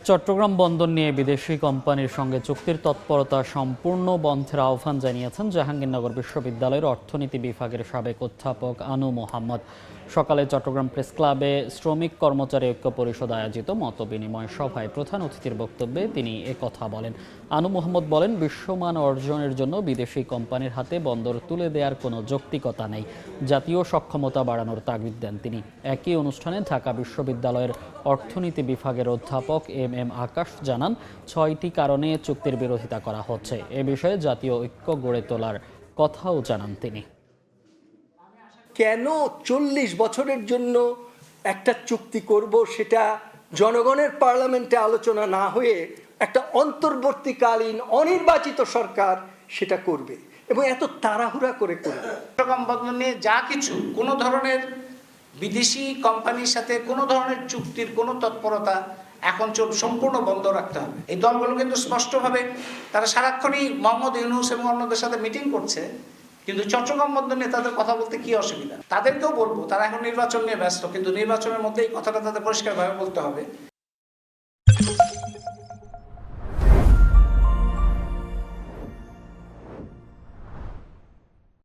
চট্টগ্রাম বন্দর নিয়ে বিদেশি কোম্পানির সঙ্গে চুক্তির তৎপরতা সম্পূর্ণ বন্ধের আহ্বান জানিয়েছেন জাহাঙ্গীরনগর বিশ্ববিদ্যালয়ের অর্থনীতি বিভাগের সাবেক অধ্যাপক আনু মোহাম্মদ। সকালে চট্টগ্রাম প্রেস ক্লাবে শ্রমিক কর্মচারী ঐক্য পরিষদ আয়োজিত মতবিনিময় সভায় প্রধান অতিথির বক্তব্যে তিনি একথা বলেন। আনু মোহাম্মদ বলেন, বিশ্বমান অর্জনের জন্য বিদেশি কোম্পানির হাতে বন্দর তুলে দেওয়ার কোনো যৌক্তিকতা নেই। জাতীয় সক্ষমতা বাড়ানোর তাগিদ দেন তিনি। একই অনুষ্ঠানে ঢাকা বিশ্ববিদ্যালয়ের অর্থনীতি বিভাগের অধ্যাপক এম আকাশ জানান, 6টি কারণে চুক্তির বিরোধিতা করা হচ্ছে। এ বিষয়ে জাতীয় ঐক্য গড়ে তোলার কথাও জানান তিনি। কেন 40 বছরের জন্য একটা চুক্তি করব, সেটা জনগণের পার্লামেন্টে আলোচনা না হয়ে একটা অন্তর্বর্তীকালীন অনির্বাচিত সরকার সেটা করবে এবং এত তাড়াহুড়া করে করবে। চট্টগ্রাম বন্দর নিয়ে যা কিছু কোনো ধরনের বিদেশি কোম্পানির সাথে কোনো ধরনের চুক্তির কোনো তৎপরতা এখন সম্পূর্ণ বন্ধ রাখতে হবে। এই দলগুলো কিন্তু স্পষ্টভাবে তারা সারাক্ষণই মোহাম্মদ ইউনূস এবং অন্যদের সাথে মিটিং করছে, কিন্তু চট্টগ্রাম বন্দর নিয়ে তাদের কথা বলতে কি অসুবিধা? তাদেরকেও বলবো, তারা এখন নির্বাচন নিয়ে ব্যস্ত, কিন্তু নির্বাচনের মধ্যে এই কথাটা তাদের পরিষ্কারভাবে বলতে হবে।